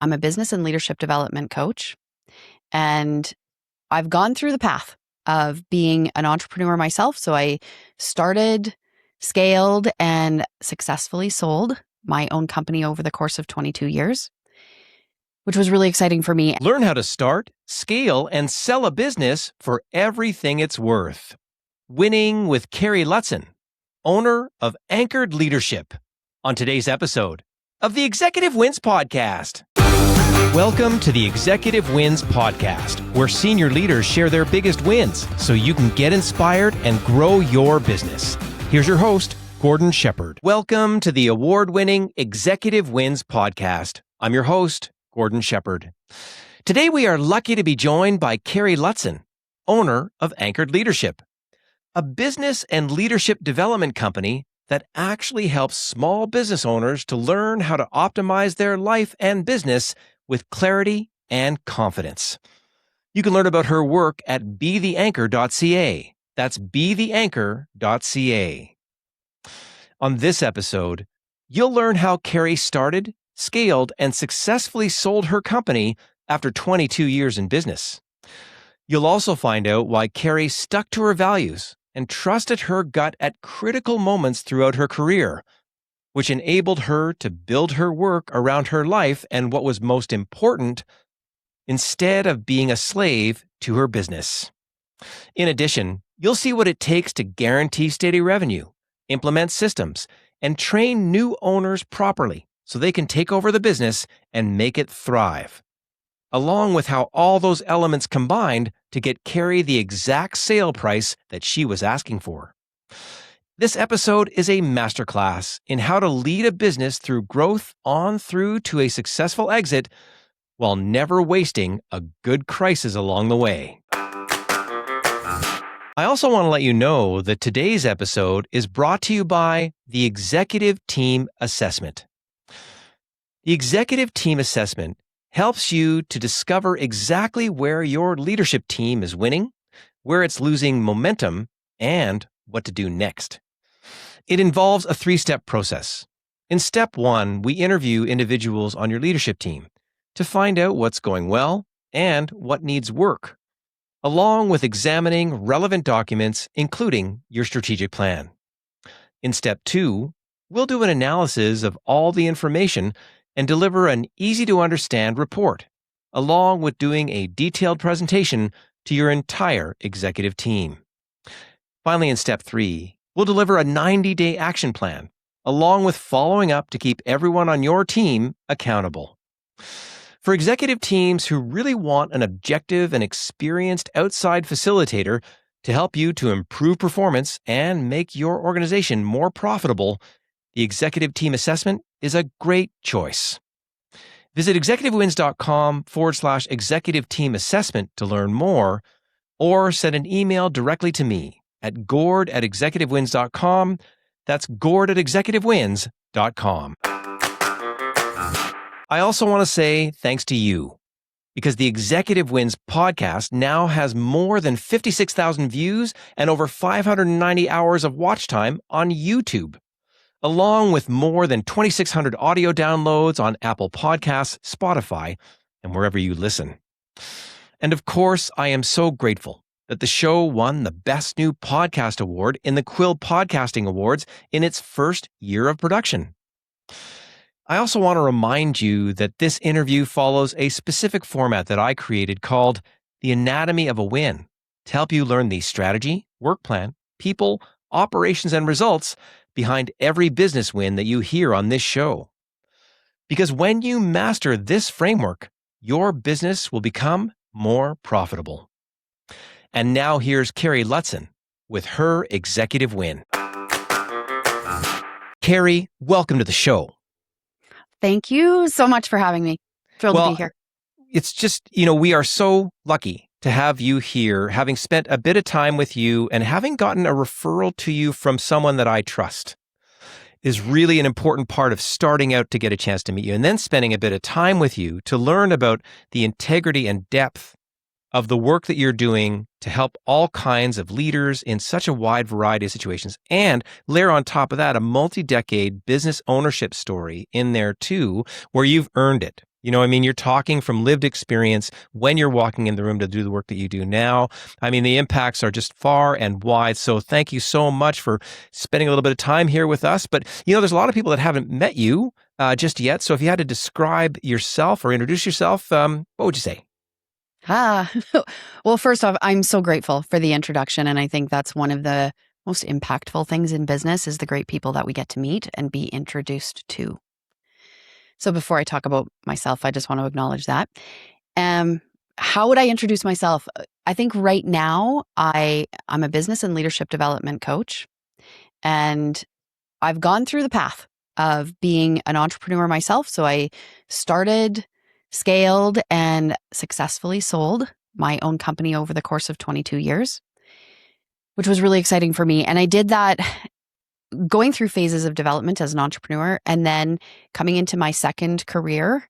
I'm a business and leadership development coach, and I've gone through the path of being an entrepreneur myself. So I started, scaled, and successfully sold my own company over the course of 22 years, which was really exciting for me. Learn how to start, scale, and sell a business for everything it's worth. Winning with Kari Lotzien, owner of Anchored Leadership, on today's episode of the Executive Wins Podcast. Welcome to the Executive Wins Podcast, where senior leaders share their biggest wins so you can get inspired and grow your business. Here's your host, Gordon Shepherd. Welcome to the award-winning Executive Wins Podcast. I'm your host, Gordon Shepherd. Today we are lucky to be joined by Kari Lotzien, owner of Anchored Leadership, a business and leadership development company that actually helps small business owners to learn how to optimize their life and business with clarity and confidence. You can learn about her work at betheanchor.ca. That's betheanchor.ca. On this episode, you'll learn how Carrie started, scaled, and successfully sold her company after 22 years in business. You'll also find out why Carrie stuck to her values and trusted her gut at critical moments throughout her career, which enabled her to build her work around her life and what was most important, instead of being a slave to her business. In addition, you'll see what it takes to guarantee steady revenue, implement systems, and train new owners properly so they can take over the business and make it thrive, along with how all those elements combined to get Carrie the exact sale price that she was asking for. This episode is a masterclass in how to lead a business through growth on through to a successful exit while never wasting a good crisis along the way. I also want to let you know that today's episode is brought to you by the Executive Team Assessment. The Executive Team Assessment helps you to discover exactly where your leadership team is winning, where it's losing momentum, and what to do next. It involves a 3-step process. In step 1, we interview individuals on your leadership team to find out what's going well and what needs work, along with examining relevant documents, including your strategic plan. In step 2, we'll do an analysis of all the information and deliver an easy-to-understand report, along with doing a detailed presentation to your entire executive team. Finally, in step 3, we'll deliver a 90-day action plan, along with following up to keep everyone on your team accountable. For executive teams who really want an objective and experienced outside facilitator to help you to improve performance and make your organization more profitable, the Executive Team Assessment is a great choice. Visit executivewins.com/executive team assessment to learn more, or send an email directly to me at gord@executivewins.com. That's gord@executivewins.com. I also want to say thanks to you, because the Executive Wins podcast now has more than 56,000 views and over 590 hours of watch time on YouTube, along with more than 2,600 audio downloads on Apple Podcasts, Spotify, and wherever you listen. And of course, I am so grateful that the show won the Best New Podcast Award in the Quill Podcasting Awards in its first year of production. I also want to remind you that this interview follows a specific format that I created called The Anatomy of a Win to help you learn the strategy, work plan, people, operations, and results behind every business win that you hear on this show. Because when you master this framework, your business will become more profitable. And now here's Kari Lotzien with her executive win. Carrie, welcome to the show. Thank you so much for having me. Thrilled to be here. It's just, we are so lucky to have you here, having spent a bit of time with you and having gotten a referral to you from someone that I trust is really an important part of starting out to get a chance to meet you and then spending a bit of time with you to learn about the integrity and depth of the work that you're doing to help all kinds of leaders in such a wide variety of situations, and layer on top of that a multi-decade business ownership story in there too, where you've earned it. I mean, you're talking from lived experience when you're walking in the room to do the work that you do now. I mean, the impacts are just far and wide. So thank you so much for spending a little bit of time here with us. But, there's a lot of people that haven't met you just yet. So if you had to describe yourself or introduce yourself, what would you say? Ah, well, first off, I'm so grateful for the introduction. And I think that's one of the most impactful things in business is the great people that we get to meet and be introduced to. So before I talk about myself, I just want to acknowledge that. Um, how would I introduce myself? I think right now I'm a business and leadership development coach, and I've gone through the path of being an entrepreneur myself. So I started, scaled, and successfully sold my own company over the course of 22 years, which was really exciting for me. And I did that going through phases of development as an entrepreneur and then coming into my second career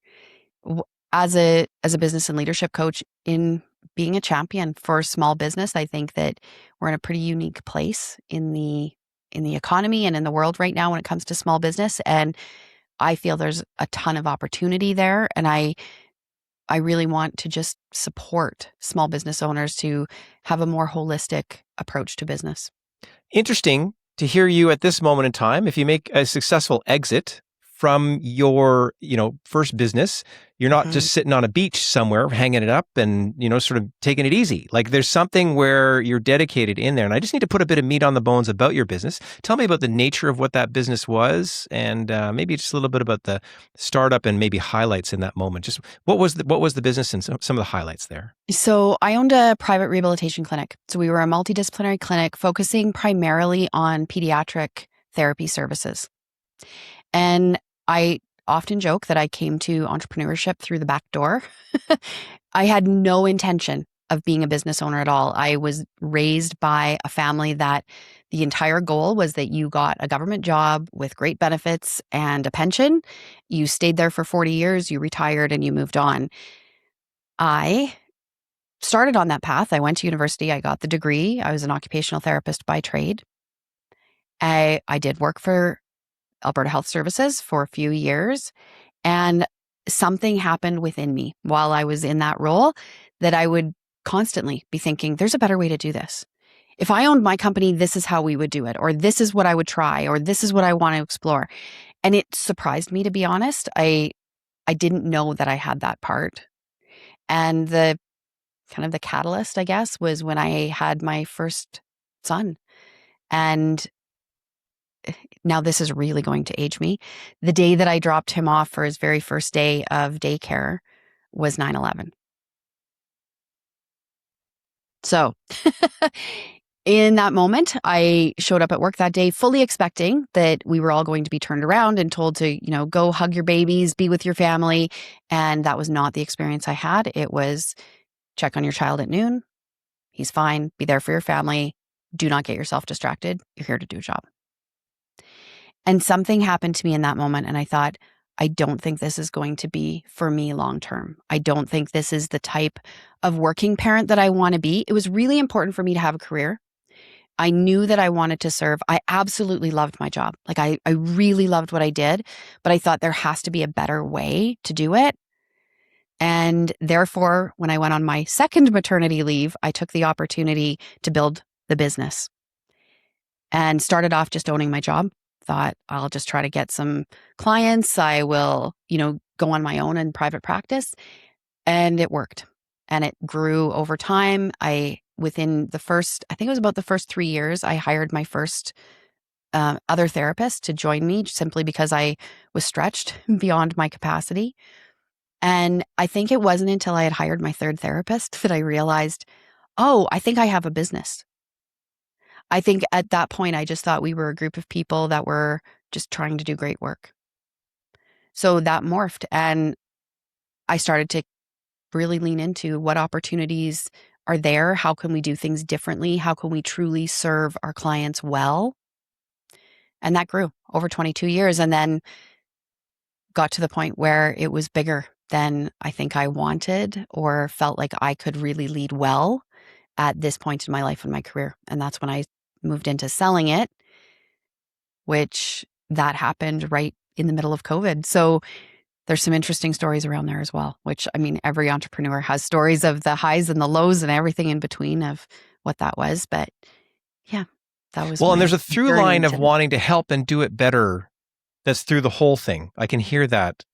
as a business and leadership coach in being a champion for small business. I think that we're in a pretty unique place in the economy and in the world right now when it comes to small business, and I feel there's a ton of opportunity there, and I really want to just support small business owners to have a more holistic approach to business. Interesting to hear you at this moment in time. If you make a successful exit from your, first business, you're not Mhm. just sitting on a beach somewhere hanging it up and, sort of taking it easy. Like there's something where you're dedicated in there. And I just need to put a bit of meat on the bones about your business. Tell me about the nature of what that business was and maybe just a little bit about the startup and maybe highlights in that moment. Just what was the business and some of the highlights there? So I owned a private rehabilitation clinic. So we were a multidisciplinary clinic focusing primarily on pediatric therapy services. And I often joke that I came to entrepreneurship through the back door. I had no intention of being a business owner at all. I was raised by a family that the entire goal was that you got a government job with great benefits and a pension. You stayed there for 40 years, you retired, and you moved on. I started on that path. I went to university, I got the degree. I was an occupational therapist by trade. I did work for Alberta Health Services for a few years, and something happened within me while I was in that role that I would constantly be thinking, there's a better way to do this. If I owned my company, this is how we would do it, or this is what I would try, or this is what I want to explore. And it surprised me, to be honest. I didn't know that I had that part. And the kind of the catalyst, I guess, was when I had my first son. And now this is really going to age me. The day that I dropped him off for his very first day of daycare was 9/11. So in that moment, I showed up at work that day fully expecting that we were all going to be turned around and told to, go hug your babies, be with your family. And that was not the experience I had. It was check on your child at noon. He's fine. Be there for your family. Do not get yourself distracted. You're here to do a job. And something happened to me in that moment. And I thought, I don't think this is going to be for me long term. I don't think this is the type of working parent that I want to be. It was really important for me to have a career. I knew that I wanted to serve. I absolutely loved my job. Like I really loved what I did, but I thought there has to be a better way to do it. And therefore, when I went on my second maternity leave, I took the opportunity to build the business and started off just owning my job. Thought I'll just try to get some clients. I will, go on my own in private practice. And it worked. And it grew over time. Within the first, I think it was about the first 3 years, I hired my first other therapist to join me simply because I was stretched beyond my capacity. And I think it wasn't until I had hired my third therapist that I realized, oh, I think I have a business. I think at that point, I just thought we were a group of people that were just trying to do great work. So that morphed, and I started to really lean into what opportunities are there. How can we do things differently? How can we truly serve our clients well? And that grew over 22 years, and then got to the point where it was bigger than I think I wanted or felt like I could really lead well at this point in my life and my career. And that's when I moved into selling it, which that happened right in the middle of COVID. So there's some interesting stories around there as well, which I mean, every entrepreneur has stories of the highs and the lows and everything in between of what that was. But yeah, that was Well, and there's my a through journey line of into wanting to help and do it better that's through the whole thing. I can hear that.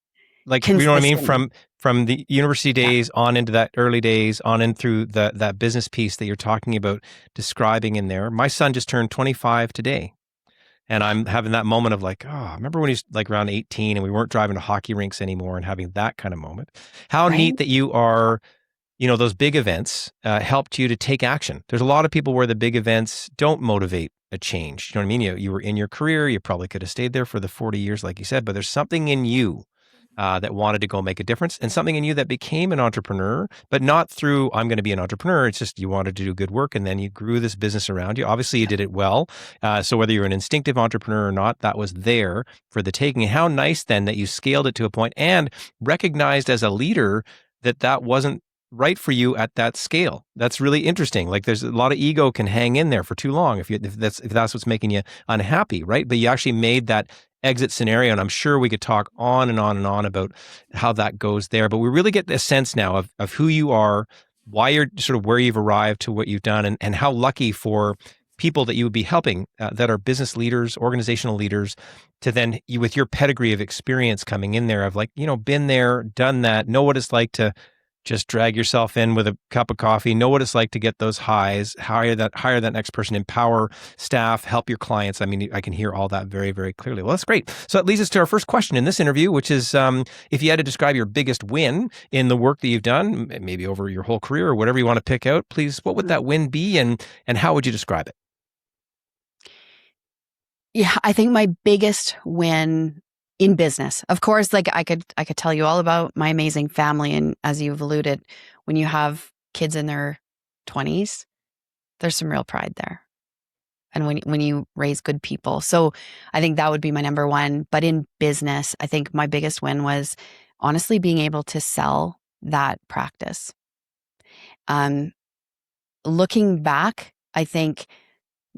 Like, you know what I mean? consistently. From the university Yeah. days on into that early days, on in through that business piece that you're talking about describing in there. My son just turned 25 today. And I'm having that moment of like, oh, I remember when he's like around 18 and we weren't driving to hockey rinks anymore and having that kind of moment. How Right. neat that you are, those big events helped you to take action. There's a lot of people where the big events don't motivate a change. You know what I mean? You were in your career. You probably could have stayed there for the 40 years, like you said, but there's something in you that wanted to go make a difference and something in you that became an entrepreneur, but not through, I'm going to be an entrepreneur. It's just you wanted to do good work and then you grew this business around you. Obviously, you did it well. So whether you're an instinctive entrepreneur or not, that was there for the taking. And how nice then that you scaled it to a point and recognized as a leader that that wasn't right for you at that scale. That's really interesting. Like there's a lot of ego can hang in there for too long if that's what's making you unhappy, right? But you actually made that exit scenario, and I'm sure we could talk on and on and on about how that goes there. But we really get a sense now of who you are, why you're sort of where you've arrived to what you've done, and how lucky for people that you would be helping that are business leaders, organizational leaders, to then you with your pedigree of experience coming in there of like, been there, done that, know what it's like to just drag yourself in with a cup of coffee, know what it's like to get those highs, hire that next person, empower staff, help your clients. I mean, I can hear all that very, very clearly. Well, that's great. So that leads us to our first question in this interview, which is if you had to describe your biggest win in the work that you've done, maybe over your whole career or whatever you want to pick out, please, what would that win be and how would you describe it? Yeah, I think my biggest win in business, of course, like I could tell you all about my amazing family. And as you've alluded, when you have kids in their 20s, there's some real pride there. And when you raise good people. So I think that would be my number one. But in business, I think my biggest win was honestly being able to sell that practice. Um, Looking back, I think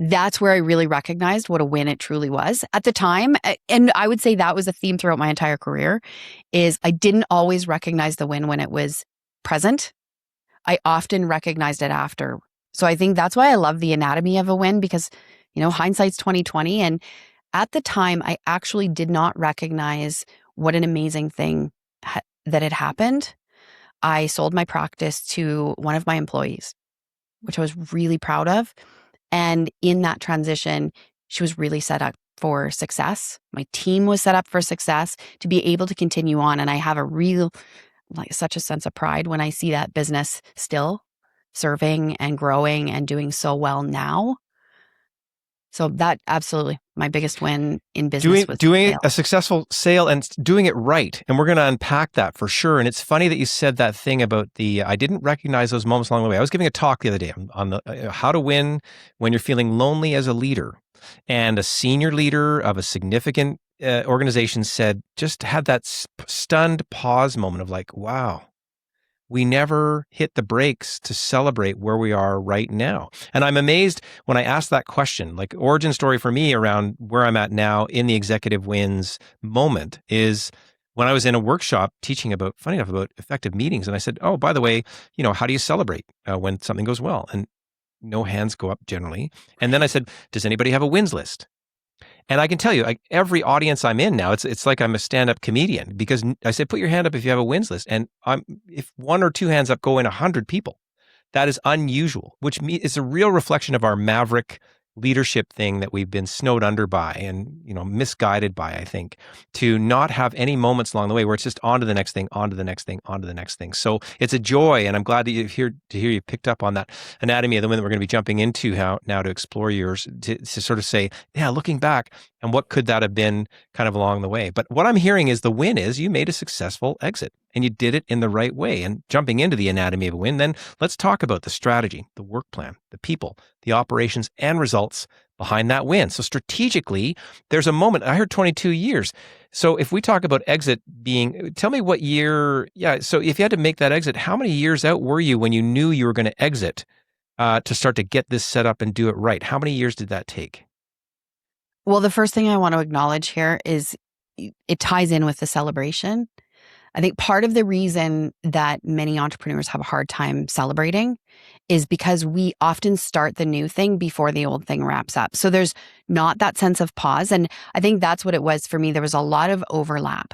that's where I really recognized what a win it truly was at the time. And I would say that was a theme throughout my entire career is I didn't always recognize the win when it was present. I often recognized it after. So I think that's why I love the anatomy of a win because, hindsight's 2020. And at the time, I actually did not recognize what an amazing thing that had happened. I sold my practice to one of my employees, which I was really proud of. And in that transition, she was really set up for success. My team was set up for success to be able to continue on. And I have a real, such a sense of pride when I see that business still serving and growing and doing so well now. So that absolutely my biggest win in business was Doing sale. a successful sale and doing it right. And we're going to unpack that for sure. And it's funny that you said that thing about I didn't recognize those moments along the way. I was giving a talk the other day on the how to win when you're feeling lonely as a leader. And a senior leader of a significant organization said, just had that stunned pause moment of like, wow, we never hit the brakes to celebrate where we are right now. And I'm amazed when I ask that question, like origin story for me around where I'm at now in the executive wins moment is when I was in a workshop teaching funny enough, about effective meetings. And I said, oh, by the way, how do you celebrate when something goes well? And no hands go up generally. And then I said, does anybody have a wins list? And I can tell you, like every audience I'm in now, it's like I'm a stand-up comedian because I say, put your hand up if you have a wins list. And if one or two hands up go in 100 people, that is unusual, which is a real reflection of our maverick leadership thing that we've been snowed under by and, misguided by, I think, to not have any moments along the way where it's just on to the next thing, on to the next thing, on to the next thing. So it's a joy. And I'm glad that to hear you picked up on that anatomy of the win that we're going to be jumping into now to explore yours to sort of say, yeah, looking back and what could that have been kind of along the way. But what I'm hearing is the win is you made a successful exit and you did it in the right way. And jumping into the anatomy of a win, then let's talk about the strategy, the work plan, the people, the operations and results behind that win. So strategically, there's a moment, I heard 22 years. So if we talk about exit tell me what year, so if you had to make that exit, how many years out were you when you knew you were going to exit to start to get this set up and do it right? How many years did that take? Well, the first thing I want to acknowledge here is it ties in with the celebration. I think part of the reason that many entrepreneurs have a hard time celebrating is because we often start the new thing before the old thing wraps up. So there's not that sense of pause. And I think that's what it was for me. There was a lot of overlap.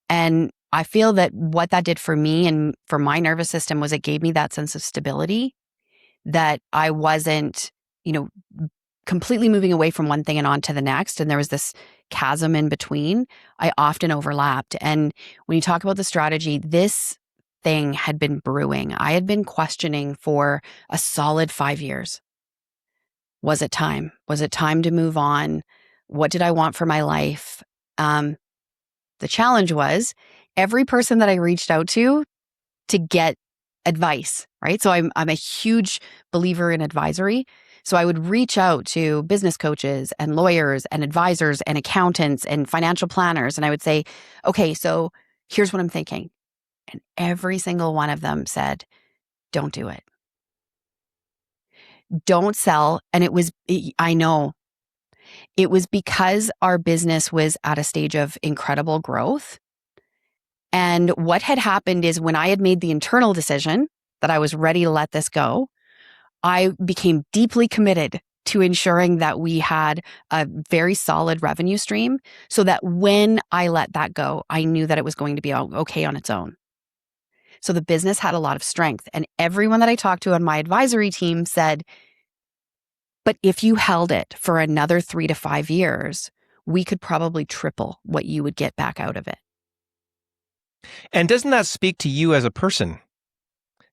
And I feel that what that did for me and for my nervous system was it gave me that sense of stability that I wasn't, you know, completely moving away from one thing and on to the next. And there was this chasm in between. I often overlapped. And when you talk about the strategy, this thing had been brewing. I had been questioning for a solid 5 years. Was it time? Was it time to move on? What did I want for my life? The challenge was every person that I reached out to get advice, right? So I'm a huge believer in advisory. So I would reach out to business coaches and lawyers and advisors and accountants and financial planners. And I would say, okay, so here's what I'm thinking. And every single one of them said, don't do it. Don't sell. And I know it was because our business was at a stage of incredible growth. And what had happened is when I had made the internal decision that I was ready to let this go, I became deeply committed to ensuring that we had a very solid revenue stream so that when I let that go, I knew that it was going to be okay on its own. So the business had a lot of strength. And everyone that I talked to on my advisory team said, but if you held it for another 3 to 5 years, we could probably triple what you would get back out of it. And doesn't that speak to you as a person?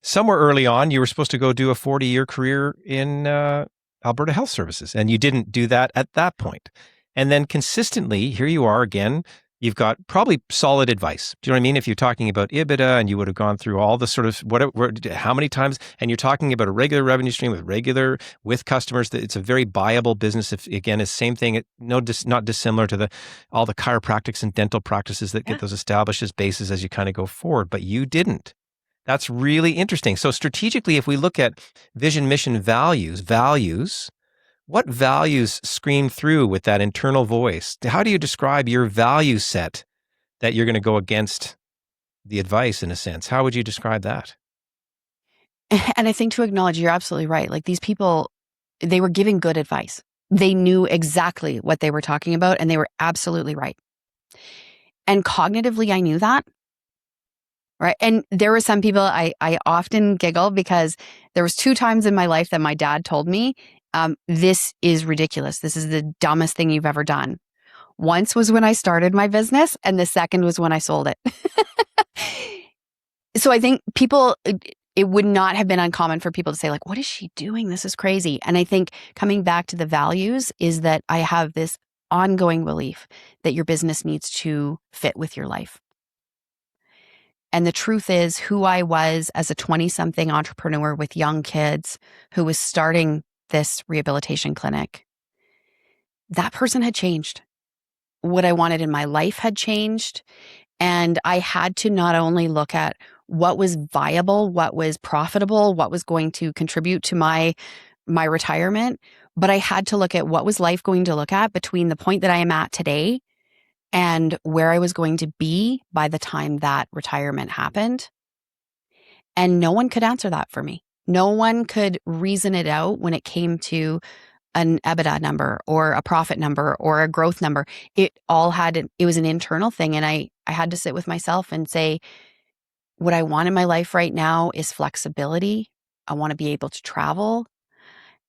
Somewhere early on, you were supposed to go do a 40-year career in Alberta Health Services, and you didn't do that at that point. And then consistently, here you are again. You've got probably solid advice. Do you know what I mean? If you're talking about EBITDA and you would have gone through all the sort of how many times, and you're talking about a regular revenue stream with customers, that it's a very viable business. If again, it's the same thing, not dissimilar to all the chiropractics and dental practices that get those established as bases as you kind of go forward, but you didn't. That's really interesting. So strategically, if we look at vision, mission, values, what values scream through with that internal voice? How do you describe your value set that you're going to go against the advice in a sense? How would you describe that? And I think to acknowledge, you're absolutely right. Like these people, they were giving good advice. They knew exactly what they were talking about and they were absolutely right. And cognitively, I knew that. Right. And there were some people I often giggle because there was 2 times in my life that my dad told me, this is ridiculous. This is the dumbest thing you've ever done. Once was when I started my business and the second was when I sold it. So I think it would not have been uncommon for people to say like, what is she doing? This is crazy. And I think coming back to the values is that I have this ongoing belief that your business needs to fit with your life. And the truth is, who I was as a 20-something entrepreneur with young kids who was starting this rehabilitation clinic, that person had changed. What I wanted in my life had changed. And I had to not only look at what was viable, what was profitable, what was going to contribute to my retirement, but I had to look at what was life going to look at between the point that I am at today and where I was going to be by the time that retirement happened. And no one could answer that for me. No one could reason it out when it came to an EBITDA number or a profit number or a growth number. It was an internal thing. And I had to sit with myself and say, what I want in my life right now is flexibility. I want to be able to travel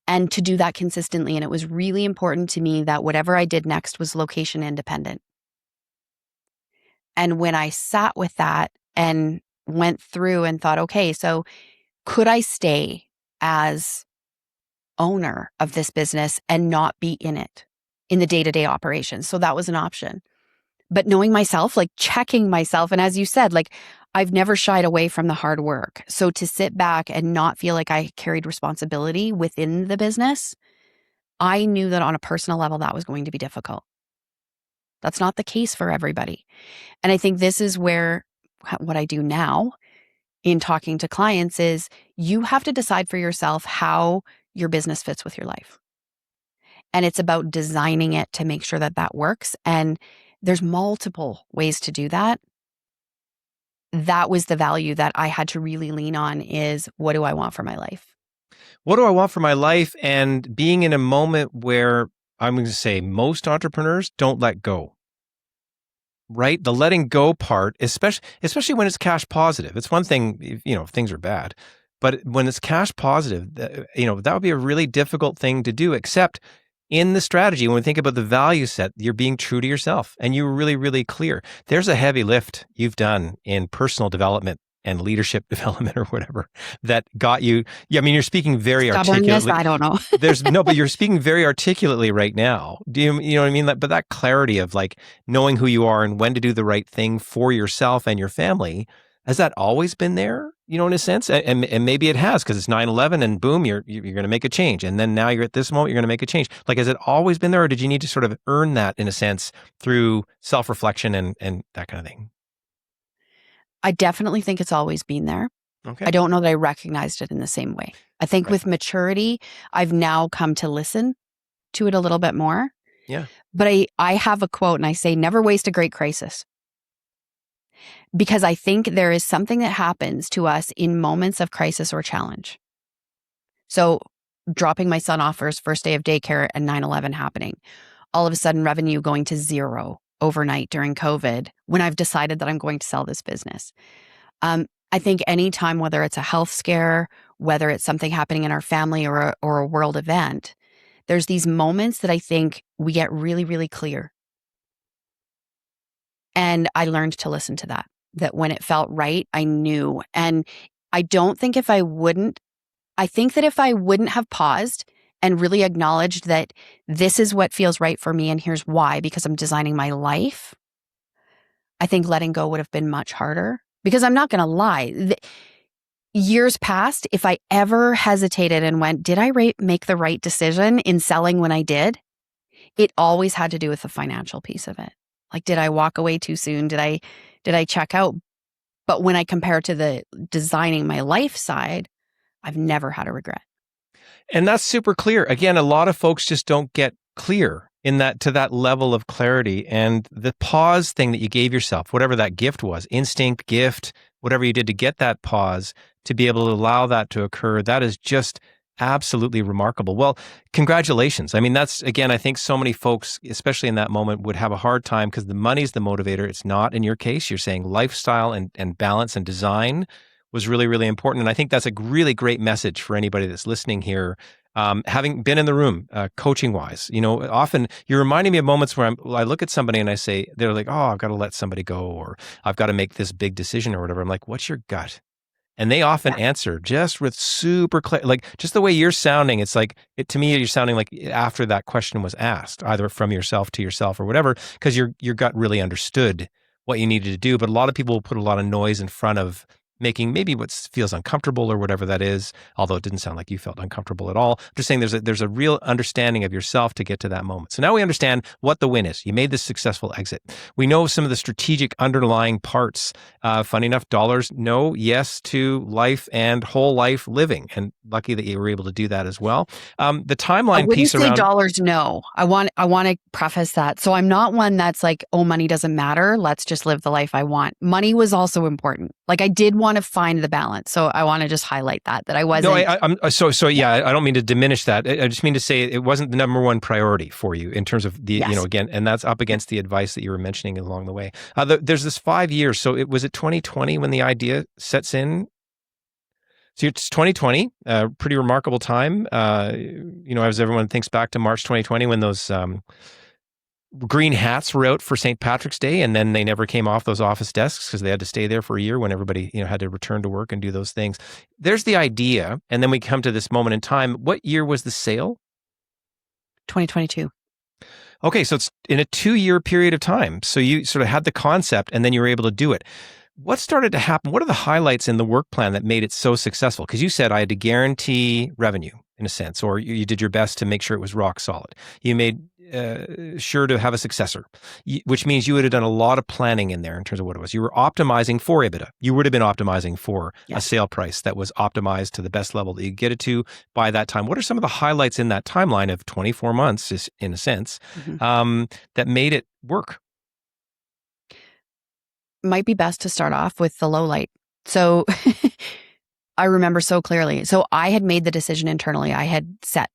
and to do that consistently. And it was really important to me that whatever I did next was location independent. And when I sat with that and went through and thought, okay, so could I stay as owner of this business and not be in it in the day-to-day operations? So that was an option. But knowing myself, like checking myself, and as you said, like I've never shied away from the hard work. So to sit back and not feel like I carried responsibility within the business, I knew that on a personal level, that was going to be difficult. That's not the case for everybody. And I think this is where what I do now in talking to clients is you have to decide for yourself how your business fits with your life. And it's about designing it to make sure that that works. And there's multiple ways to do that. that was the value that I had to really lean on is, what do I want for my life? What do I want for my life? And being in a moment where I'm going to say most entrepreneurs don't let go. Right? The letting go part, especially when it's cash positive. It's one thing, if things are bad, but when it's cash positive, that would be a really difficult thing to do, except in the strategy, when we think about the value set, you're being true to yourself and you're really, really clear. There's a heavy lift you've done in personal development and leadership development or whatever that got you. Yeah, I mean, you're speaking very Stubbornness, articulately. I don't know. But you're speaking very articulately right now. You know what I mean? But that clarity of like knowing who you are and when to do the right thing for yourself and your family, has that always been there? In a sense, and maybe it has because it's 9/11 and boom, you're going to make a change, and then now you're at this moment, you're going to make a change. Like, has it always been there, or did you need to sort of earn that in a sense through self-reflection and that kind of thing? I definitely think it's always been there. Okay, I don't know that I recognized it in the same way. I think right, with maturity, I've now come to listen to it a little bit more. yeah. But I have a quote and I say, never waste a great crisis. Because I think there is something that happens to us in moments of crisis or challenge. So, dropping my son off for his first day of daycare and 9/11 happening, all of a sudden revenue going to zero overnight during COVID when I've decided that I'm going to sell this business. I think anytime, whether it's a health scare, whether it's something happening in our family or a world event, there's these moments that I think we get really, really clear. And I learned to listen to that when it felt right, I knew. And I don't think I think that if I wouldn't have paused and really acknowledged that this is what feels right for me and here's why, because I'm designing my life, I think letting go would have been much harder. Because I'm not going to lie, years past, if I ever hesitated and went, did I make the right decision in selling when I did? It always had to do with the financial piece of it. Like, did I walk away too soon? Did I check out? But when I compare to the designing my life side, I've never had a regret. And that's super clear. Again, a lot of folks just don't get clear in that to that level of clarity. And the pause thing that you gave yourself, whatever that gift was, instinct, gift, whatever you did to get that pause, to be able to allow that to occur, that is just absolutely remarkable. Well, congratulations. I mean, that's, again, I think so many folks, especially in that moment, would have a hard time because the money's the motivator. It's not in your case. You're saying lifestyle and balance and design was really, really important. And I think that's a really great message for anybody that's listening here. Having been in the room, coaching wise, often you're reminding me of moments where I look at somebody and I say, they're like, oh, I've got to let somebody go, or I've got to make this big decision or whatever. I'm like, what's your gut? And they often Yeah. answer just with super clear, like just the way you're sounding. It's like, to me, you're sounding like after that question was asked, either from yourself to yourself or whatever, because your gut really understood what you needed to do. But a lot of people will put a lot of noise in front of making maybe what feels uncomfortable or whatever that is, although it didn't sound like you felt uncomfortable at all. I'm just saying there's a real understanding of yourself to get to that moment. So now we understand what the win is. You made this successful exit. We know some of the strategic underlying parts. Funny enough, dollars, no, yes to life and whole life living. And lucky that you were able to do that as well. The I timeline wouldn't piece say around, dollars, no. I want to preface that. So I'm not one that's like, oh, money doesn't matter. Let's just live the life I want. Money was also important. Like, I did want to find the balance. So I want to just highlight that I no, wasn't. I'm yeah. I don't mean to diminish that. I just mean to say it wasn't the number one priority for you in terms of the, Yes. again, and that's up against the advice that you were mentioning along the way. There's this 5 years. So it was it 2020 when the idea sets in. So it's 2020, pretty remarkable time. As everyone thinks back to March 2020 when those green hats were out for St. Patrick's Day, and then they never came off those office desks because they had to stay there for a year when everybody had to return to work and do those things. There's the idea, and then we come to this moment in time. What year was the sale? 2022. Okay, so it's in a 2-year period of time. So you sort of had the concept, and then you were able to do it. What started to happen? What are the highlights in the work plan that made it so successful? Because you said I had to guarantee revenue in a sense, or you did your best to make sure it was rock solid. You made sure to have a successor, which means you would have done a lot of planning in there in terms of what it was. You were optimizing for EBITDA. You would have been optimizing for a Yes. sale price that was optimized to the best level that you get it to by that time. What are some of the highlights in that timeline of 24 months, in a sense, Mhm. that made it work? might be best to start off with the low light. So I remember so clearly. So I had made the decision internally. I had set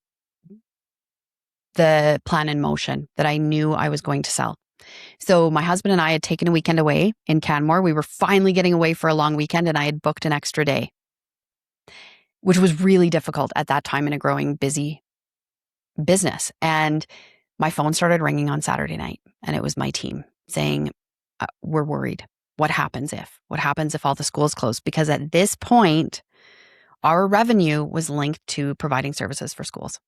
the plan in motion that I knew I was going to sell. So my husband and I had taken a weekend away in Canmore. We were finally getting away for a long weekend, and I had booked an extra day, which was really difficult at that time in a growing, busy business. And my phone started ringing on Saturday night, and it was my team saying, we're worried. What happens if? What happens if all the schools close? Because at this point, our revenue was linked to providing services for schools.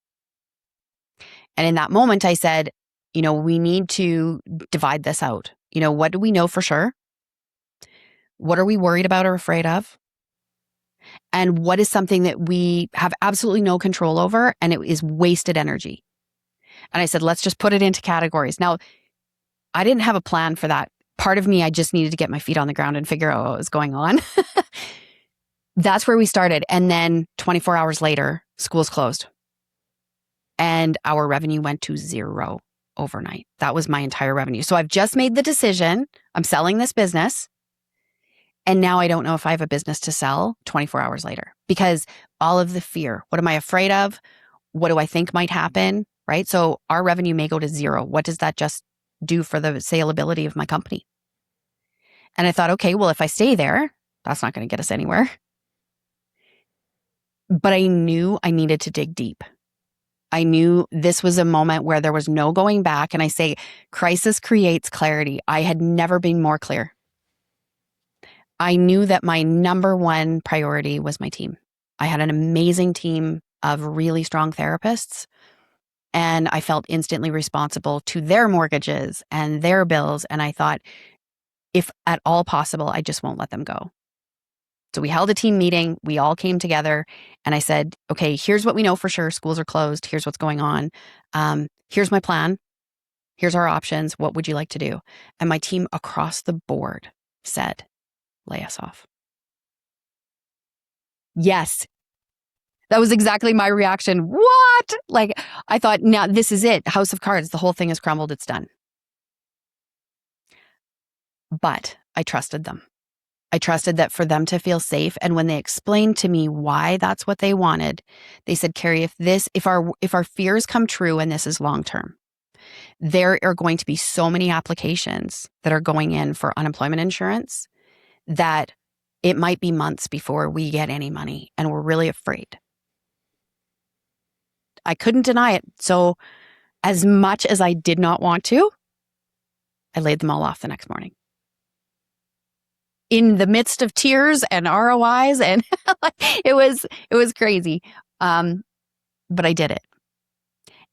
And in that moment, I said, we need to divide this out. What do we know for sure? What are we worried about or afraid of? And what is something that we have absolutely no control over and it is wasted energy? And I said, let's just put it into categories. Now, I didn't have a plan for that. Part of me, I just needed to get my feet on the ground and figure out what was going on. That's where we started. And then 24 hours later, schools closed. And our revenue went to zero overnight. That was my entire revenue. So I've just made the decision. I'm selling this business. And now I don't know if I have a business to sell 24 hours later because all of the fear. What am I afraid of? What do I think might happen? Right? So our revenue may go to zero. What does that just do for the saleability of my company? And I thought, okay, well, if I stay there, that's not going to get us anywhere. But I knew I needed to dig deep. I knew this was a moment where there was no going back. And I say, crisis creates clarity. I had never been more clear. I knew that my number one priority was my team. I had an amazing team of really strong therapists, and I felt instantly responsible to their mortgages and their bills. And I thought, if at all possible, I just won't let them go. So we held a team meeting. We all came together and I said, okay, here's what we know for sure. Schools are closed. Here's what's going on. Here's my plan. Here's our options. What would you like to do? And my team across the board said, lay us off. Yes. That was exactly my reaction. What? Like, I thought, now this is it. House of cards. The whole thing has crumbled. It's done. But I trusted them. I trusted that for them to feel safe. And when they explained to me why that's what they wanted, they said, Carrie, if our fears come true and this is long term, there are going to be so many applications that are going in for unemployment insurance that it might be months before we get any money. And we're really afraid. I couldn't deny it. So as much as I did not want to, I laid them all off the next morning. In the midst of tears and ROIs, and it was crazy. But I did it.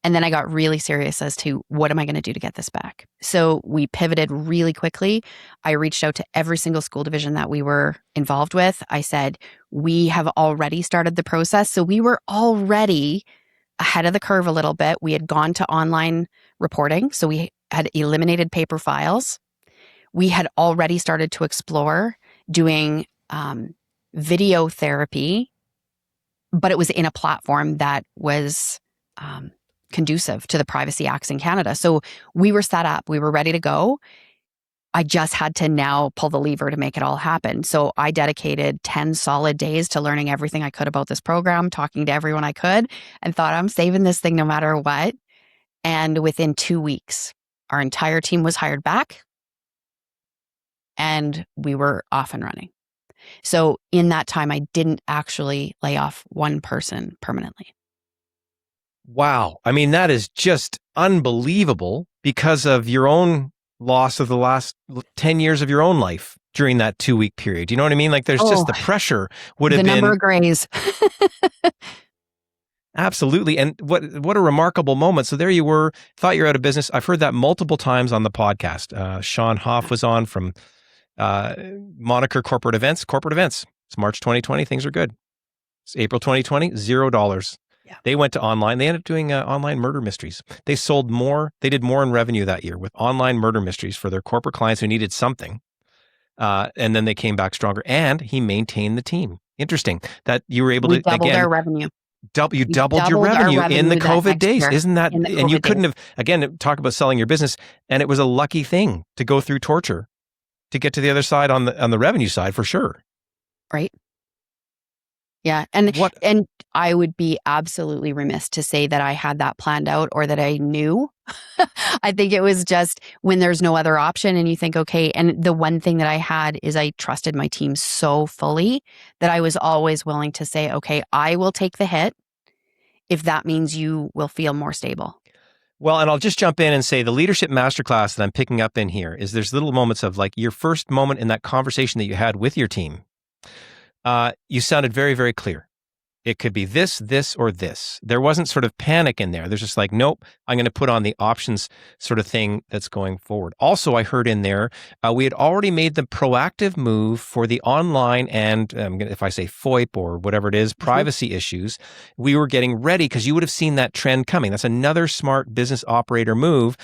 And then I got really serious as to what am I going to do to get this back? So we pivoted really quickly. I reached out to every single school division that we were involved with. I said, we have already started the process. So we were already ahead of the curve a little bit. We had gone to online reporting. So we had eliminated paper files. We had already started to explore doing video therapy, but it was in a platform that was conducive to the Privacy Acts in Canada. So we were set up. We were ready to go. I just had to now pull the lever to make it all happen. So I dedicated 10 solid days to learning everything I could about this program, talking to everyone I could, and thought, I'm saving this thing no matter what. And within 2 weeks, our entire team was hired back. And we were off and running. So in that time, I didn't actually lay off one person permanently. Wow. I mean, that is just unbelievable because of your own loss of the last 10 years of your own life during that 2-week period. You know what I mean? Like there's just the pressure would have been. The number of grays. Absolutely. And what a remarkable moment. So there you were, thought you're out of business. I've heard that multiple times on the podcast. Sean Hoff was on from Moniker Corporate Events. It's March 2020. Things are good. It's April 2020, $0. Yeah. They went to online. They ended up doing online murder mysteries. They sold more. They did more in revenue that year with online murder mysteries for their corporate clients who needed something. And then they came back stronger. And he maintained the team. Interesting that you were able to double their revenue. You doubled your revenue in the COVID days. Isn't that? And you couldn't have, again, talk about selling your business. And it was a lucky thing to go through torture to get to the other side on the revenue side for sure. Right. Yeah. And What? I would be absolutely remiss to say that I had that planned out or that I knew. I think it was just when there's no other option and you think, okay. And the one thing that I had is I trusted my team so fully that I was always willing to say, okay, I will take the hit if that means you will feel more stable. Well, and I'll just jump in and say the leadership masterclass that I'm picking up in here is there's little moments of like your first moment in that conversation that you had with your team. You sounded very, very clear. It could be this, this, or this. There wasn't sort of panic in there. There's just like, nope, I'm going to put on the options sort of thing that's going forward. Also, I heard in there, we had already made the proactive move for the online and if I say FOIP or whatever it is, privacy issues, we were getting ready because you would have seen that trend coming. That's another smart business operator move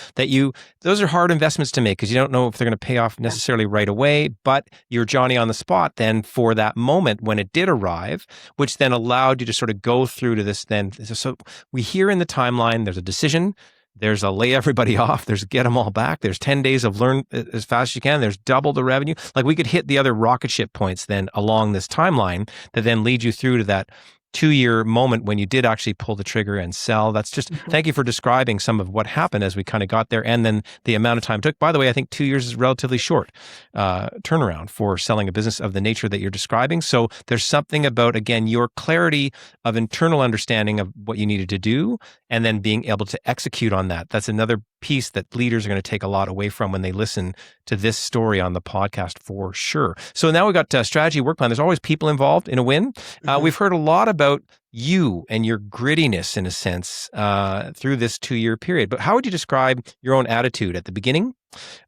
those are hard investments to make because you don't know if they're going to pay off necessarily right away, but you're Johnny on the spot then for that moment when it did arrive, which then allowed you to sort of go through to this then. So we hear in the timeline, there's a decision, there's a lay everybody off, there's get them all back, there's 10 days of learn as fast as you can, there's double the revenue. Like we could hit the other rocket ship points then along this timeline that then lead you through to that 2-year moment when you did actually pull the trigger and sell. That's just, thank you for describing some of what happened as we kind of got there and then the amount of time it took. By the way, I think 2 years is relatively short turnaround for selling a business of the nature that you're describing. So there's something about, again, your clarity of internal understanding of what you needed to do and then being able to execute on that. That's another piece that leaders are going to take a lot away from when they listen to this story on the podcast for sure. So now we've got strategy, work plan. There's always people involved in a win. We've heard a lot about you and your grittiness in a sense through this 2-year period. But how would you describe your own attitude at the beginning,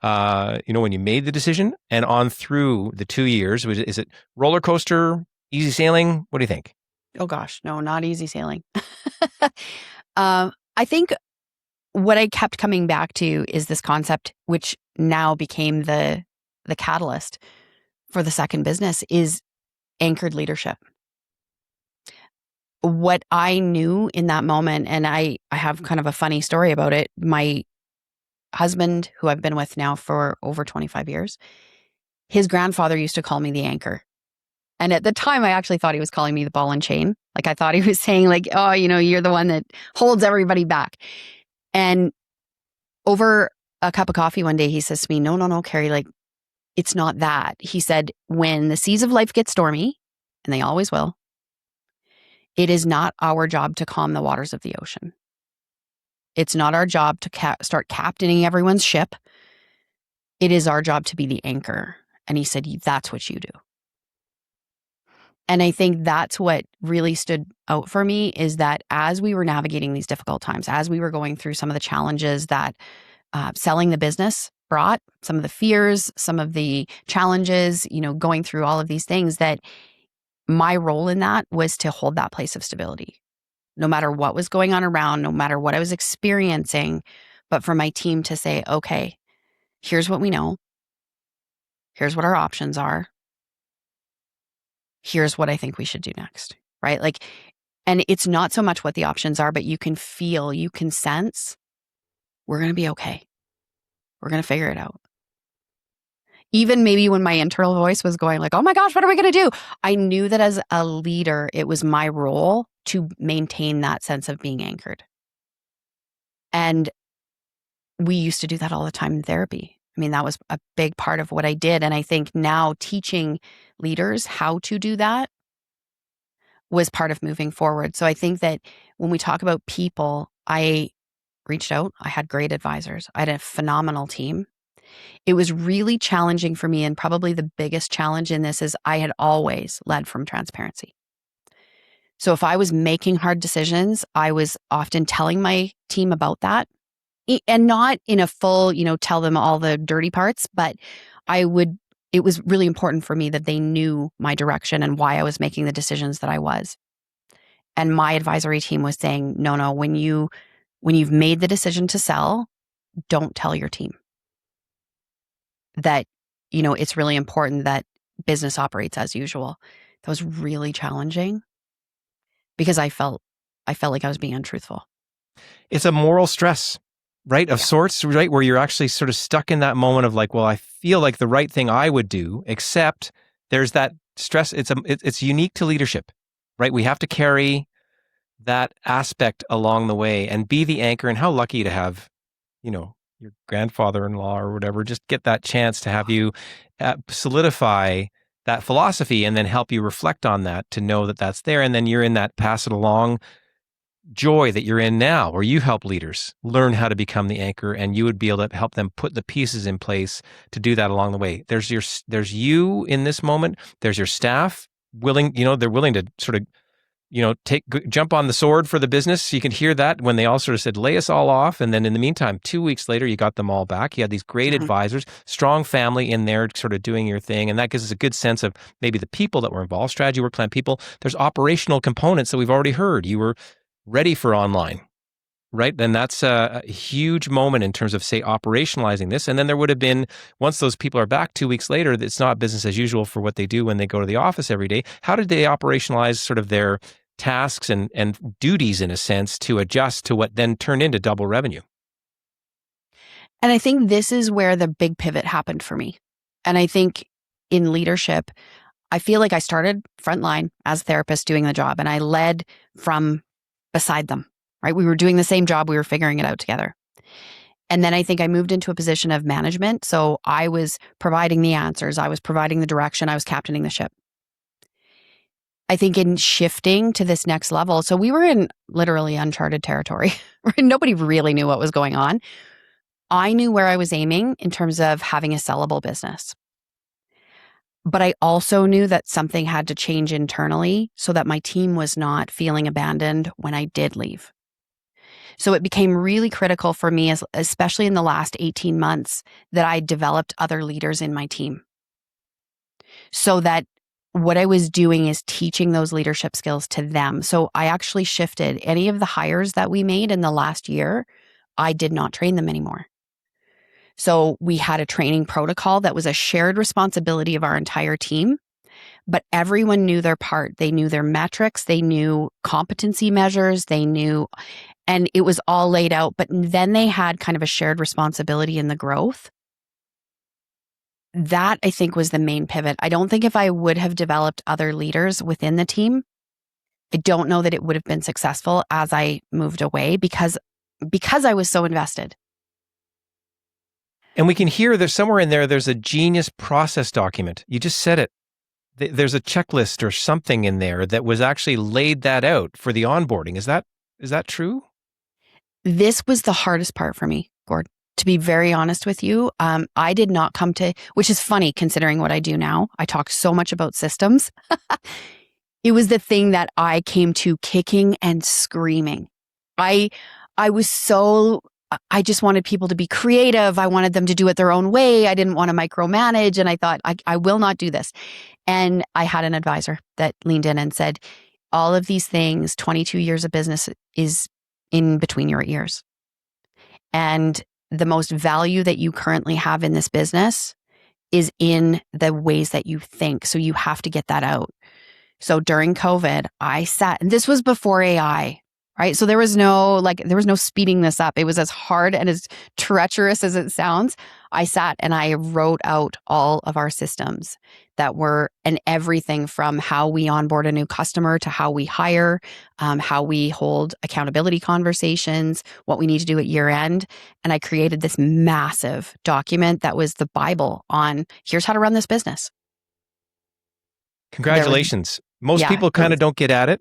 when you made the decision and on through the 2 years? Is it roller coaster, easy sailing? What do you think? Oh gosh, no, not easy sailing. I think what I kept coming back to is this concept, which now became the catalyst for the second business, is anchored leadership. What I knew in that moment, and I have kind of a funny story about it. My husband, who I've been with now for over 25 years, his grandfather used to call me the anchor. And at the time, I actually thought he was calling me the ball and chain. Like I thought he was saying like, oh, you're the one that holds everybody back. And over a cup of coffee one day, he says to me, no, Carrie, like, it's not that. He said, when the seas of life get stormy, and they always will, it is not our job to calm the waters of the ocean. It's not our job to start captaining everyone's ship. It is our job to be the anchor. And he said, that's what you do. And I think that's what really stood out for me is that as we were navigating these difficult times, as we were going through some of the challenges that selling the business brought, some of the fears, some of the challenges, going through all of these things, that my role in that was to hold that place of stability, no matter what was going on around, no matter what I was experiencing, but for my team to say, okay, here's what we know. Here's what our options are. Here's what I think we should do next, right? Like, and it's not so much what the options are, but you can feel, you can sense, we're going to be okay. We're going to figure it out. Even maybe when my internal voice was going like, oh my gosh, what are we going to do? I knew that as a leader, it was my role to maintain that sense of being anchored. And we used to do that all the time in therapy. I mean, that was a big part of what I did. And I think now teaching leaders how to do that was part of moving forward. So I think that when we talk about people, I reached out. I had great advisors. I had a phenomenal team. It was really challenging for me. And probably the biggest challenge in this is I had always led from transparency. So if I was making hard decisions, I was often telling my team about that. And not in a full, tell them all the dirty parts, but it was really important for me that they knew my direction and why I was making the decisions that I was. And my advisory team was saying, no, when you've made the decision to sell, don't tell your team that, it's really important that business operates as usual. That was really challenging because I felt like I was being untruthful. It's a moral stress. right? Of Yeah. sorts, right? Where you're actually sort of stuck in that moment of like, well, I feel like the right thing I would do, except there's that stress. It's unique to leadership, right? We have to carry that aspect along the way and be the anchor. And how lucky to have, your grandfather-in-law or whatever, just get that chance to have you solidify that philosophy and then help you reflect on that to know that that's there. And then you're in that pass it along joy that you're in now, where you help leaders learn how to become the anchor, and you would be able to help them put the pieces in place to do that along the way. There's you in this moment. There's your staff willing, they're willing to sort of, jump on the sword for the business. You can hear that when they all sort of said, lay us all off. And then in the meantime, 2 weeks later, you got them all back. You had these great advisors, strong family in there sort of doing your thing. And that gives us a good sense of maybe the people that were involved, strategy, work plan people. There's operational components that we've already heard. You were ready for online, right? Then that's a huge moment in terms of, say, operationalizing this. And then there would have been, once those people are back 2 weeks later, it's not business as usual for what they do when they go to the office every day. How did they operationalize sort of their tasks and duties, in a sense, to adjust to what then turned into double revenue? And I think this is where the big pivot happened for me. And I think in leadership, I feel like I started frontline as a therapist doing the job, and I led from beside them, right? We were doing the same job. We were figuring it out together. And then I think I moved into a position of management. So I was providing the answers. I was providing the direction. I was captaining the ship. I think in shifting to this next level, so we were in literally uncharted territory. Nobody really knew what was going on. I knew where I was aiming in terms of having a sellable business. But I also knew that something had to change internally so that my team was not feeling abandoned when I did leave. So it became really critical for me, especially in the last 18 months, that I developed other leaders in my team. So that what I was doing is teaching those leadership skills to them. So I actually shifted any of the hires that we made in the last year. I did not train them anymore. So we had a training protocol that was a shared responsibility of our entire team, but everyone knew their part. They knew their metrics, they knew competency measures, and it was all laid out. But then they had kind of a shared responsibility in the growth. That, I think, was the main pivot. I don't think if I would have developed other leaders within the team, I don't know that it would have been successful as I moved away because I was so invested. And we can hear there's somewhere in there's a genius process document. You just said it. There's a checklist or something in there that was actually laid that out for the onboarding. Is that true? This was the hardest part for me, Gord. To be very honest with you, I did not come to, which is funny considering what I do now. I talk so much about systems. It was the thing that I came to kicking and screaming. I just wanted people to be creative. I wanted them to do it their own way. I didn't want to micromanage. And I thought, I will not do this. And I had an advisor that leaned in and said, all of these things, 22 years of business is in between your ears. And the most value that you currently have in this business is in the ways that you think. So you have to get that out. So during COVID, I sat, and this was before AI, right? So there was no speeding this up. It was as hard and as treacherous as it sounds. I sat and I wrote out all of our systems and everything from how we onboard a new customer to how we hire, how we hold accountability conversations, what we need to do at year end. And I created this massive document that was the Bible on here's how to run this business. Congratulations. Most people kind of don't get at it.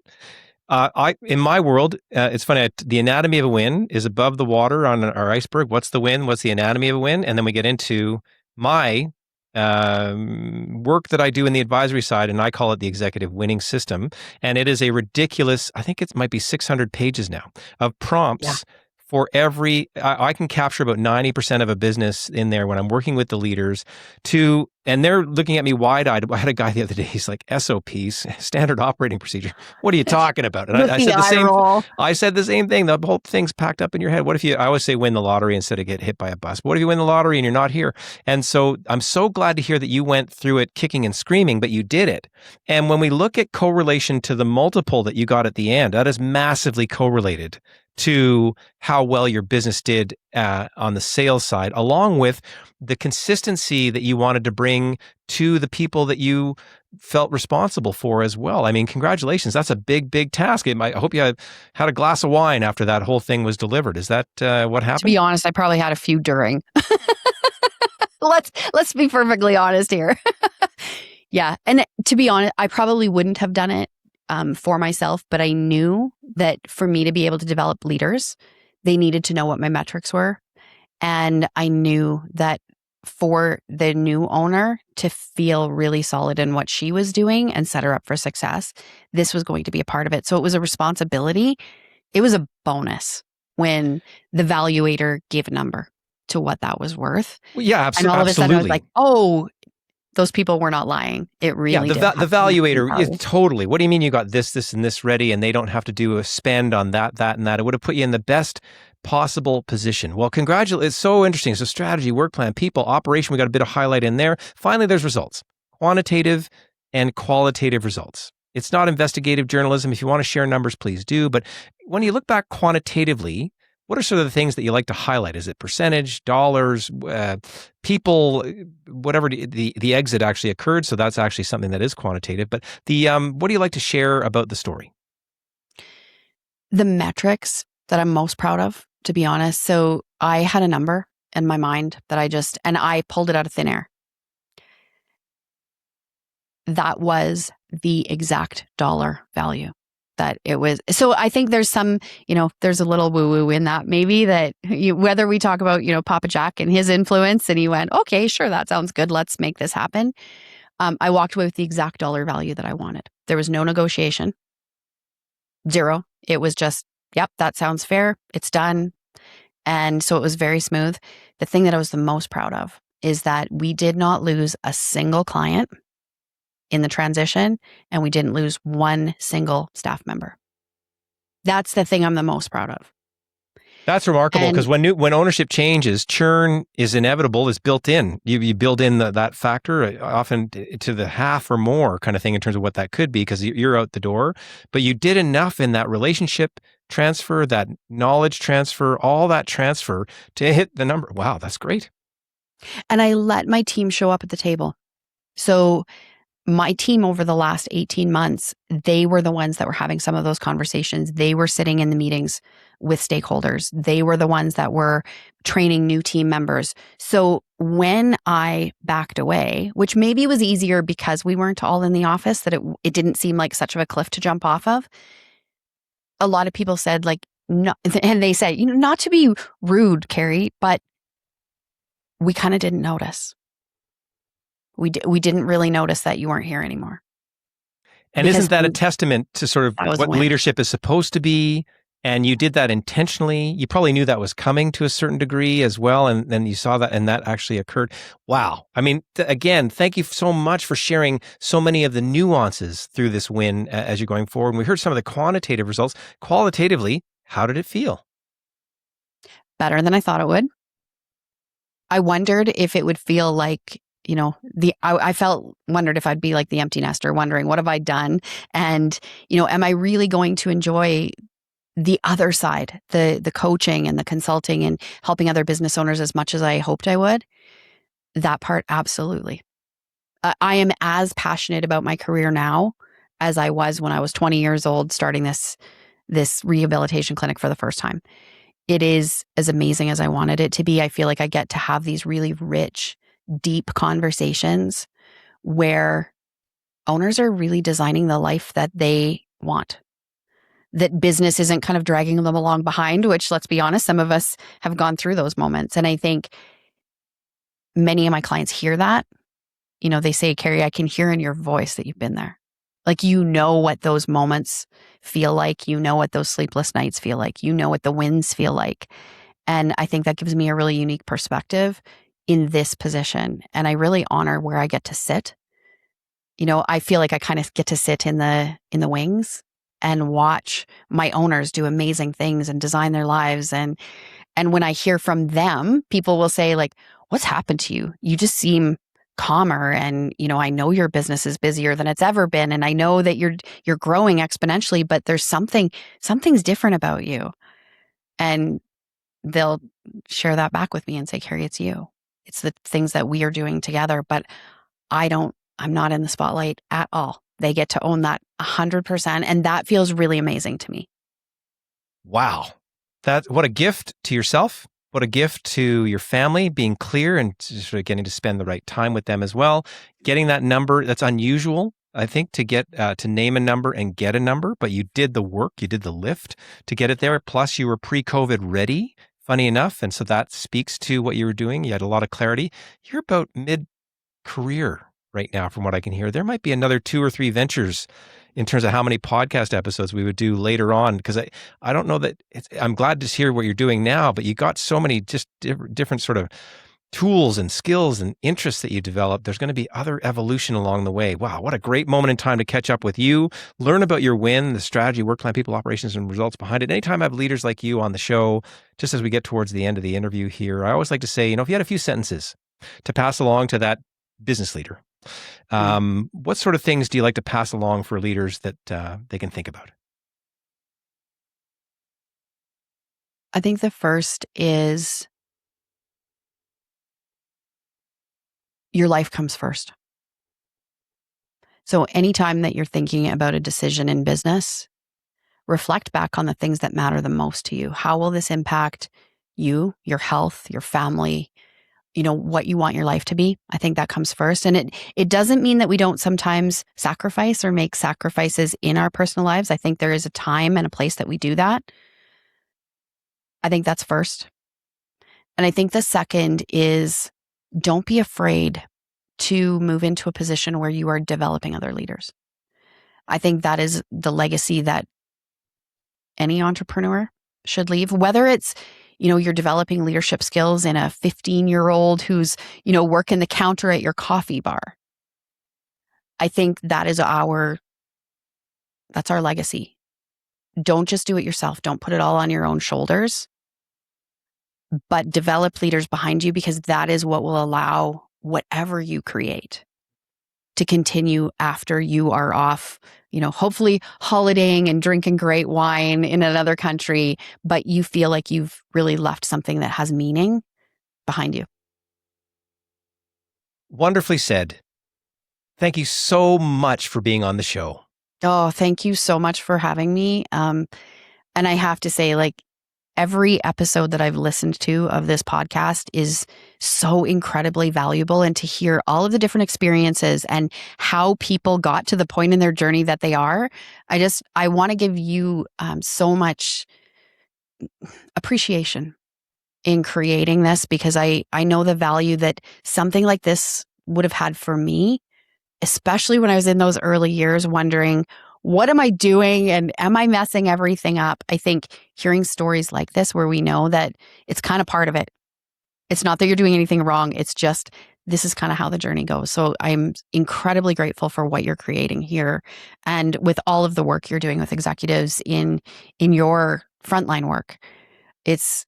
In my world, it's funny. The anatomy of a win is above the water on our iceberg. What's the win? What's the anatomy of a win? And then we get into my work that I do in the advisory side, and I call it the executive winning system. And it is a ridiculous, I think it might be 600 pages now of prompts for I can capture about 90% of a business in there when I'm working with the leaders and they're looking at me wide-eyed. I had a guy the other day, he's like, SOPs, standard operating procedure. What are you talking about? And I said the same thing. The whole thing's packed up in your head. What if I always say win the lottery instead of get hit by a bus. What if you win the lottery and you're not here? And so I'm so glad to hear that you went through it kicking and screaming, but you did it. And when we look at correlation to the multiple that you got at the end, that is massively correlated to how well your business did on the sales side, along with the consistency that you wanted to bring to the people that you felt responsible for as well. I mean, congratulations. That's a big, big task. I hope you had a glass of wine after that whole thing was delivered. Is that what To be happened? honest, I probably had a few during. Let's be perfectly honest here. Yeah. And to be honest, I probably wouldn't have done it for myself, but I knew that for me to be able to develop leaders, they needed to know what my metrics were. And I knew that for the new owner to feel really solid in what she was doing and set her up for success, this was going to be a part of it. So it was a responsibility. It was a bonus when the valuator gave a number to what that was worth. Well, yeah, And all of a sudden I was absolutely. like, oh, those people were not lying. It really Yeah, did. the valuator is totally. What do you mean you got this, and this ready, and they don't have to do a spend on that, and that? It would have put you in the best possible position. Well, congratulations. It's so interesting. So strategy, work plan, people, operation. We got a bit of highlight in there. Finally, there's results, quantitative and qualitative results. It's not investigative journalism. If you want to share numbers, please do. But when you look back quantitatively, what are sort of the things that you like to highlight? Is it percentage, dollars, people, whatever the exit actually occurred? So that's actually something that is quantitative. But the what do you like to share about the story? The metrics that I'm most proud of, to be honest. So I had a number in my mind that I pulled it out of thin air. That was the exact dollar value that it was. So I think there's some, there's a little woo woo in that maybe that whether we talk about, Papa Jack and his influence and he went, okay, sure, that sounds good. Let's make this happen. I walked away with the exact dollar value that I wanted. There was no negotiation. Zero. It was just, yep, that sounds fair. It's done. And so it was very smooth. The thing that I was the most proud of is that we did not lose a single client in the transition, and we didn't lose one single staff member. That's the thing I'm the most proud of. That's remarkable because when ownership changes, churn is inevitable. It's built in. You build in that factor often to the half or more kind of thing in terms of what that could be because you're out the door. But you did enough in that relationship transfer, that knowledge transfer, all that transfer to hit the number. Wow, that's great. And I let my team show up at the table. So my team over the last 18 months, they were the ones that were having some of those conversations. They were sitting in the meetings with stakeholders. They were the ones that were training new team members. So when I backed away, which maybe was easier because we weren't all in the office, that it didn't seem like such of a cliff to jump off of. A lot of people said no, and they said, not to be rude, Carrie, but we kind of didn't notice. We didn't really notice that you weren't here anymore. And isn't that a testament to sort of what leadership is supposed to be? And you did that intentionally. You probably knew that was coming to a certain degree as well. And then you saw that and that actually occurred. Wow. I mean, again, thank you so much for sharing so many of the nuances through this win as you're going forward. And we heard some of the quantitative results. Qualitatively, how did it feel? Better than I thought it would. I wondered if it would feel like, I wondered if I'd be like the empty nester, wondering what have I done? And, am I really going to enjoy the other side, the coaching and the consulting and helping other business owners as much as I hoped I would? That part, absolutely. I am as passionate about my career now as I was when I was 20 years old, starting this rehabilitation clinic for the first time. It is as amazing as I wanted it to be. I feel like I get to have these really rich, deep conversations where owners are really designing the life that they want. That business isn't kind of dragging them along behind, which, let's be honest, some of us have gone through those moments. And I think many of my clients hear that. They say, Carrie, I can hear in your voice that you've been there. Like, what those moments feel like. What those sleepless nights feel like. What the wins feel like. And I think that gives me a really unique perspective in this position. And I really honor where I get to sit. I feel like I kind of get to sit in the wings and watch my owners do amazing things and design their lives. And when I hear from them, people will say, like, what's happened to you? You just seem calmer. And, I know your business is busier than it's ever been. And I know that you're growing exponentially, but there's something's different about you. And they'll share that back with me and say, Carrie, it's you. It's the things that we are doing together, but I'm not in the spotlight at all. They get to own that 100%. And that feels really amazing to me. Wow. What a gift to yourself. What a gift to your family, being clear and sort of getting to spend the right time with them as well. Getting that number, that's unusual, I think, to get to name a number and get a number, but you did the work, you did the lift to get it there. Plus, you were pre-COVID ready, funny enough. And so that speaks to what you were doing. You had a lot of clarity. You're about mid-career right now, from what I can hear. There might be another 2 or 3 ventures in terms of how many podcast episodes we would do later on, because I don't know that I'm glad to hear what you're doing now, but you got so many just different sort of tools and skills and interests that you developed. There's going to be other evolution along the way. Wow, what a great moment in time to catch up with you, learn about your win, the strategy, work plan, people, operations, and results behind it. Anytime I have leaders like you on the show, just as we get towards the end of the interview here, I always like to say, if you had a few sentences to pass along to that business leader, what sort of things do you like to pass along for leaders that they can think about? I think the first is your life comes first. So anytime that you're thinking about a decision in business, reflect back on the things that matter the most to you. How will this impact you, your health, your family, what you want your life to be? I think that comes first. And it doesn't mean that we don't sometimes sacrifice or make sacrifices in our personal lives. I think there is a time and a place that we do that. I think that's first. And I think the second is don't be afraid to move into a position where you are developing other leaders. I think that is the legacy that any entrepreneur should leave, whether it's, you're developing leadership skills in a 15-year-old who's, working the counter at your coffee bar. I think that's our legacy. Don't just do it yourself. Don't put it all on your own shoulders, but develop leaders behind you, because that is what will allow whatever you create to continue after you are off, hopefully holidaying and drinking great wine in another country, but you feel like you've really left something that has meaning behind you. Wonderfully said. Thank you so much for being on the show. Oh, thank you so much for having me. And I have to say, every episode that I've listened to of this podcast is so incredibly valuable, and to hear all of the different experiences and how people got to the point in their journey that they are. I want to give you so much appreciation in creating this, because I know the value that something like this would have had for me, especially when I was in those early years wondering, what am I doing and am I messing everything up? I think hearing stories like this, where we know that it's kind of part of it. It's not that you're doing anything wrong. It's just, this is kind of how the journey goes. So I'm incredibly grateful for what you're creating here, and with all of the work you're doing with executives in your frontline work. This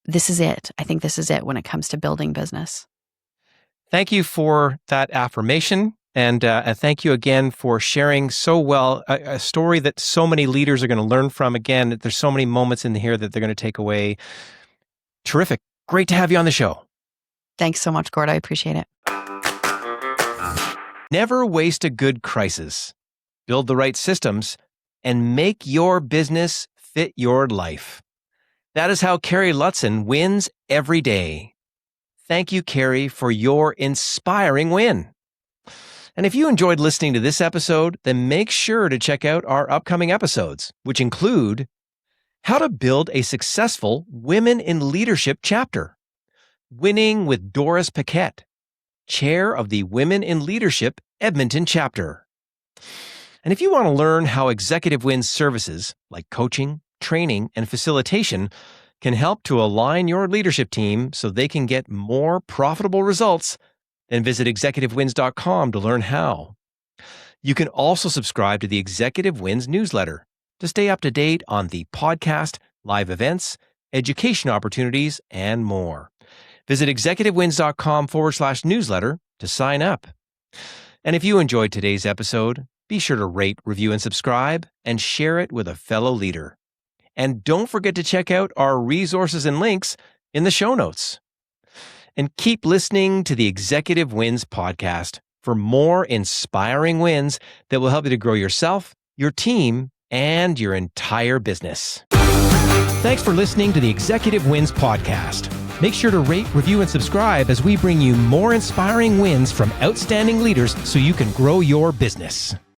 is it. I think this is it when it comes to building business. Thank you for that affirmation. And thank you again for sharing so well a story that so many leaders are going to learn from. Again, there's so many moments in here that they're going to take away. Terrific. Great to have you on the show. Thanks so much, Gord. I appreciate it. Never waste a good crisis. Build the right systems and make your business fit your life. That is how Kari Lotzien wins every day. Thank you, Carrie, for your inspiring win. And if you enjoyed listening to this episode, then make sure to check out our upcoming episodes, which include how to build a successful Women in Leadership chapter, winning with Doris Paquette, chair of the Women in Leadership Edmonton chapter. And if you want to learn how Executive Wins services like coaching, training, and facilitation can help to align your leadership team so they can get more profitable results, then visit executivewins.com to learn how. You can also subscribe to the Executive Wins newsletter to stay up to date on the podcast, live events, education opportunities, and more. Visit executivewins.com/newsletter to sign up. And if you enjoyed today's episode, be sure to rate, review, and subscribe, and share it with a fellow leader. And don't forget to check out our resources and links in the show notes. And keep listening to the Executive Wins podcast for more inspiring wins that will help you to grow yourself, your team, and your entire business. Thanks for listening to the Executive Wins podcast. Make sure to rate, review, and subscribe as we bring you more inspiring wins from outstanding leaders so you can grow your business.